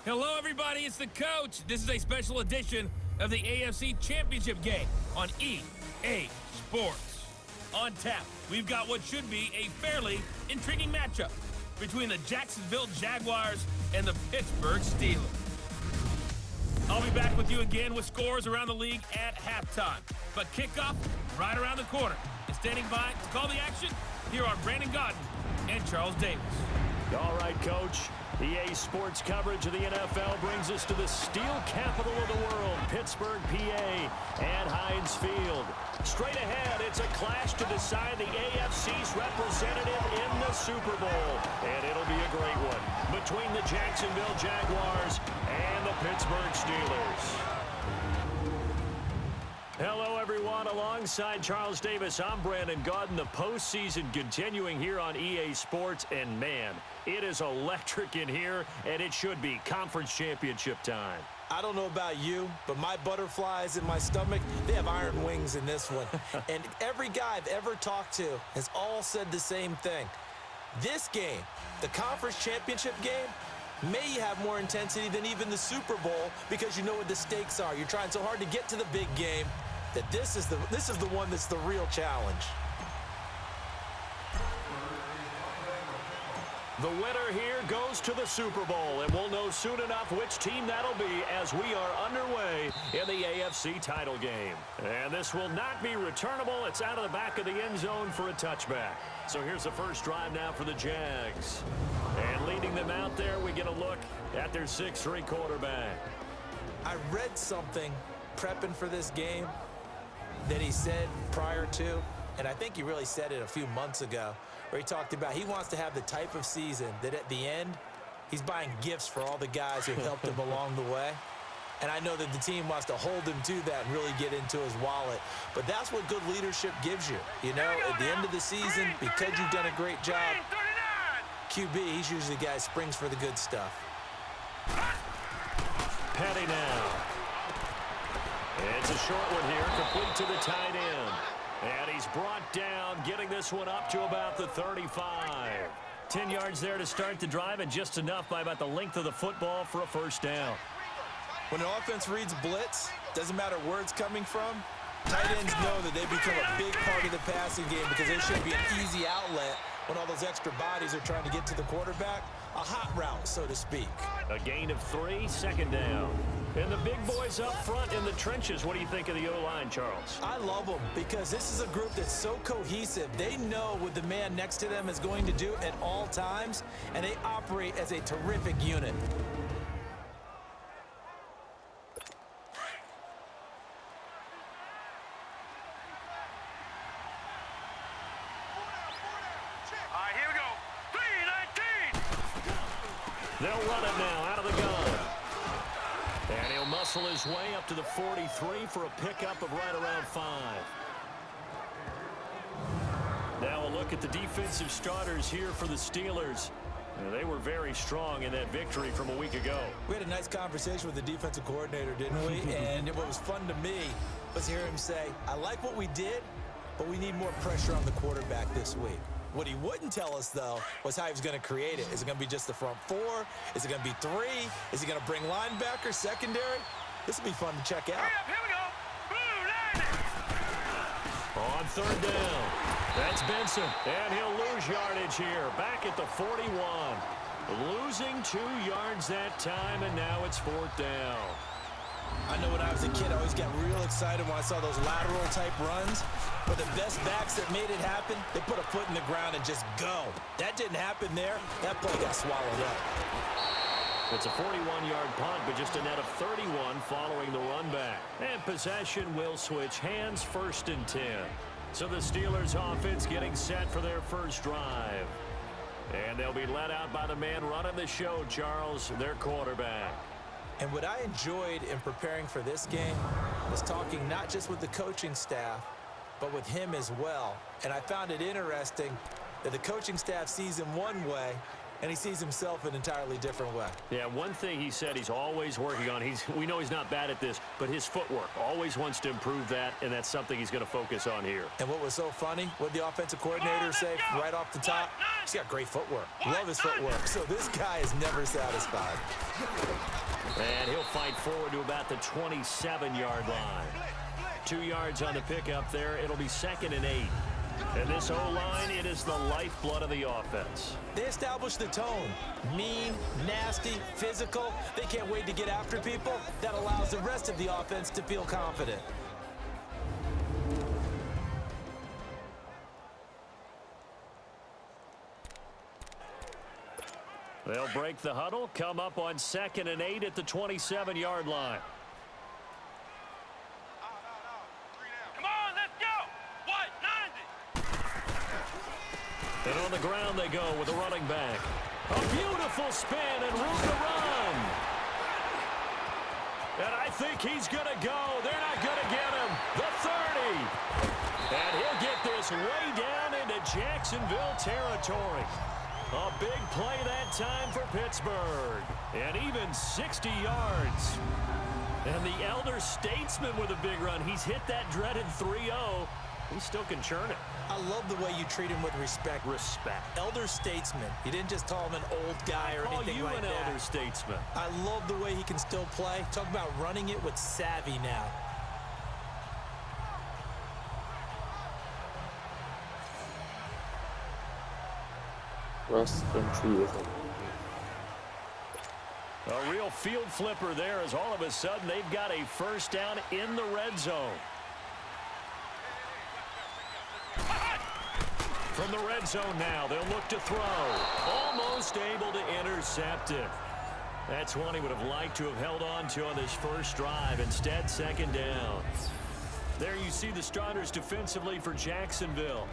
Hello, everybody. It's the coach. This is a special edition of the AFC Championship game on EA Sports. On tap, we've got what should be a fairly intriguing matchup between the Jacksonville Jaguars and the Pittsburgh Steelers. I'll be back with you again with scores around the league at halftime. But kickoff right around the corner. And standing by to call the action, here are Brandon Gaudin and Charles Davis. All right, Coach. EA Sports coverage of the NFL brings us to the steel capital of the world, Pittsburgh, PA, at Heinz Field. Straight ahead, it's a clash to decide the AFC's representative in the Super Bowl. And it'll be a great one between the Jacksonville Jaguars and the Pittsburgh Steelers. Hello, everyone. Alongside Charles Davis, I'm Brandon Gaudin. The postseason continuing here on EA Sports. And, man, it is electric in here, and it should be conference championship time. I don't know about you, but my butterflies in my stomach, they have iron wings in this one. And every guy I've ever talked to has all said the same thing. This game, the conference championship game, may have more intensity than even the Super Bowl because you know what the stakes are. You're trying so hard to get to the big game that this is the one that's the real challenge. The winner here goes to the Super Bowl, and we'll know soon enough which team that'll be as we are underway in the AFC title game. And this will not be returnable. It's out of the back of the end zone for a touchback. So here's the first drive now for the Jags. And leading them out there, we get a look at their 6'3" quarterback. I read something prepping for this game that he said prior to, and I think he really said it a few months ago, where he talked about he wants to have the type of season that at the end, he's buying gifts for all the guys who helped him along the way. And I know that the team wants to hold him to that and really get into his wallet. But that's what good leadership gives you. You know, at the end of the season, because you've done a great job, QB, he's usually the guy who springs for the good stuff. Petty now. It's a short one here, complete to the tight end. And he's brought down, getting this one up to about the 35. 10 yards there to start the drive, and just enough by about the length of the football for a first down. When an offense reads blitz, doesn't matter where it's coming from, tight ends know that they become a big part of the passing game because they should be an easy outlet when all those extra bodies are trying to get to the quarterback. A hot route, so to speak. A gain of 3, second down. And the big boys up front in the trenches. What do you think of the O-line, Charles? I love them because this is a group that's so cohesive. They know what the man next to them is going to do at all times, and they operate as a terrific unit. They'll run it now out of the gun. And he'll muscle his way up to the 43 for a pickup of right around 5. Now a look at the defensive starters here for the Steelers. They were very strong in that victory from a week ago. We had a nice conversation with the defensive coordinator, didn't we? And what was fun to me was hear him say, I like what we did, but we need more pressure on the quarterback this week. What he wouldn't tell us, though, was how he was going to create it. Is it going to be just the front 4? Is it going to be 3? Is he going to bring linebackers, secondary? This will be fun to check out. Here we go. On third down, that's Benson, and he'll lose yardage here, back at the 41. Losing 2 yards that time, and now it's 4th down. I know when I was a kid, I always got real excited when I saw those lateral-type runs. But the best backs that made it happen, they put a foot in the ground and just go. That didn't happen there. That play got swallowed up. It's a 41-yard punt, but just a net of 31 following the run back. And possession will switch hands, 1st and 10. So the Steelers offense getting set for their first drive. And they'll be led out by the man running the show, Charles, their quarterback. And what I enjoyed in preparing for this game was talking not just with the coaching staff, but with him as well. And I found it interesting that the coaching staff sees him one way, and he sees himself an entirely different way. Yeah, one thing he said he's always working on, we know he's not bad at this, but his footwork, always wants to improve that, and that's something he's going to focus on here. And what was so funny, what the offensive coordinator say right off the top? He's got great footwork. Love his footwork. So this guy is never satisfied. And he'll fight forward to about the 27-yard line. 2 yards on the pickup there. It'll be 2nd and 8. And this O-line, it is the lifeblood of the offense. They established the tone. Mean, nasty, physical. They can't wait to get after people. That allows the rest of the offense to feel confident. They'll break the huddle, come up on 2nd and 8 at the 27-yard line. Come on, let's go. What? 90. And on the ground they go with a running back. A beautiful spin and room to run. And I think he's going to go. They're not going to get him. The 30. And he'll get this way down into Jacksonville territory. A big play that time for Pittsburgh. And even 60 yards. And the elder statesman with a big run. He's hit that dreaded 3-0. He still can churn it. I love the way you treat him with respect. Elder statesman. You didn't just call him an old guy or anything like that. Call you an elder statesman. I love the way he can still play. Talk about running it with savvy now. Cross country is A real field flipper there as all of a sudden they've got a first down in the red zone. From the red zone now, they'll look to throw. Almost able to intercept it. That's one he would have liked to have held on to on this first drive. Instead, 2nd down. There you see the starters defensively for Jacksonville.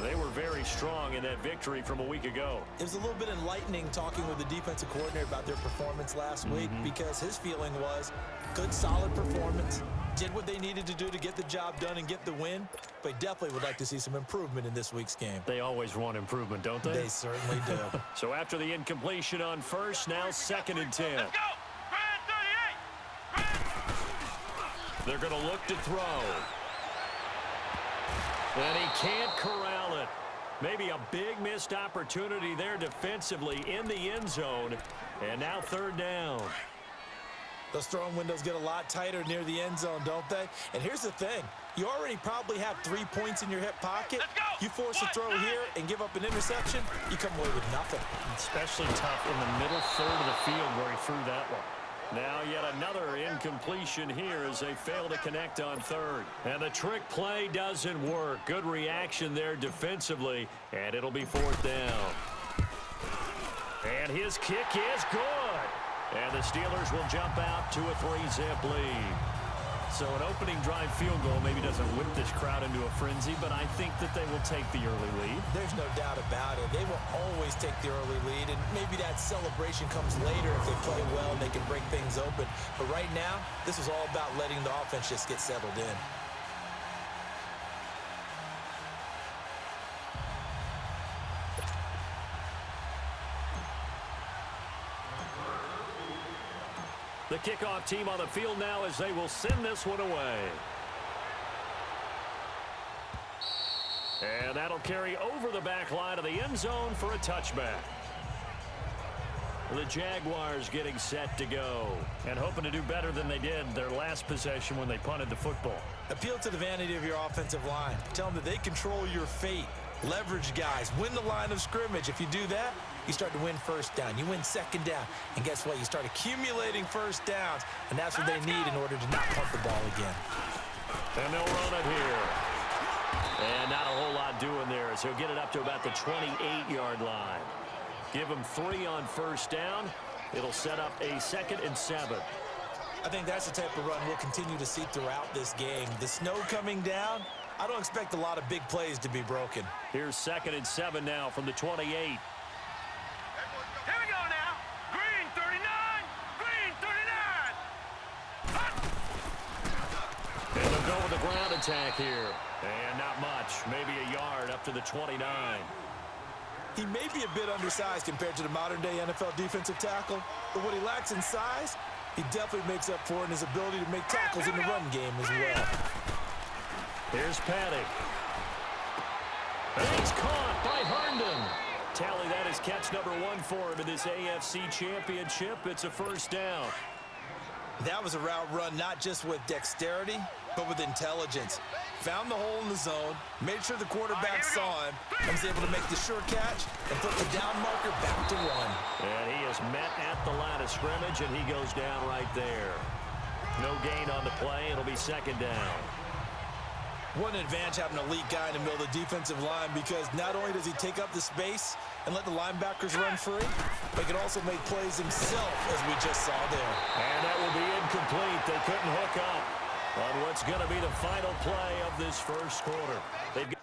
They were very strong in that victory from a week ago. It was a little bit enlightening talking with the defensive coordinator about their performance last week because his feeling was good, solid performance. Did what they needed to do to get the job done and get the win, but definitely would like to see some improvement in this week's game. They always want improvement, don't they? They certainly do. So after the incompletion on first, now 2nd and 10. Let's go. Brand 38. They're going to look to throw. And he can't corral it. Maybe a big missed opportunity there defensively in the end zone. And now 3rd down. Those throwing windows get a lot tighter near the end zone, don't they? And here's the thing. You already probably have 3 points in your hip pocket. Let's go. You force a throw here and give up an interception, you come away with nothing. Especially tough in the middle third of the field where he threw that one. Now yet another incompletion here as they fail to connect on 3rd. And the trick play doesn't work. Good reaction there defensively. And it'll be 4th down. And his kick is good. And the Steelers will jump out to a 3-zip lead. So an opening drive field goal maybe doesn't whip this crowd into a frenzy, but I think that they will take the early lead. There's no doubt about it. They will always take the early lead, and maybe that celebration comes later if they play well and they can break things open. But right now, this is all about letting the offense just get settled in. The kickoff team on the field now as they will send this one away. And that'll carry over the back line of the end zone for a touchback. The Jaguars getting set to go and hoping to do better than they did their last possession when they punted the football. Appeal to the vanity of your offensive line. Tell them that they control your fate. Leverage guys. Win the line of scrimmage. If you do that, you start to win first down. You win 2nd down. And guess what? You start accumulating first downs. And that's what they need in order to not punt the ball again. And they'll run it here. And not a whole lot doing there as he'll get it up to about the 28-yard line. Give him 3 on first down. It'll set up a 2nd and 7. I think that's the type of run we'll continue to see throughout this game. The snow coming down, I don't expect a lot of big plays to be broken. Here's 2nd and 7 now from the 28. go with the ground attack here. And not much, maybe a yard up to the 29. He may be a bit undersized compared to the modern-day NFL defensive tackle, but what he lacks in size, he definitely makes up for in his ability to make tackles in the run game as well. Here's Paddock. And it's caught by Herndon. Tally, that is catch number 1 for him in this AFC Championship. It's a first down. That was a route run not just with dexterity, but with intelligence. Found the hole in the zone, made sure the quarterback saw him, and was able to make the sure catch and put the down marker back to 1. And he is met at the line of scrimmage, and he goes down right there. No gain on the play. It'll be second down. What an advantage having an elite guy in the middle of the defensive line, because not only does he take up the space and let the linebackers run free, but he can also make plays himself, as we just saw there. And that will be incomplete. They couldn't hook up on what's going to be the final play of this first quarter. They've got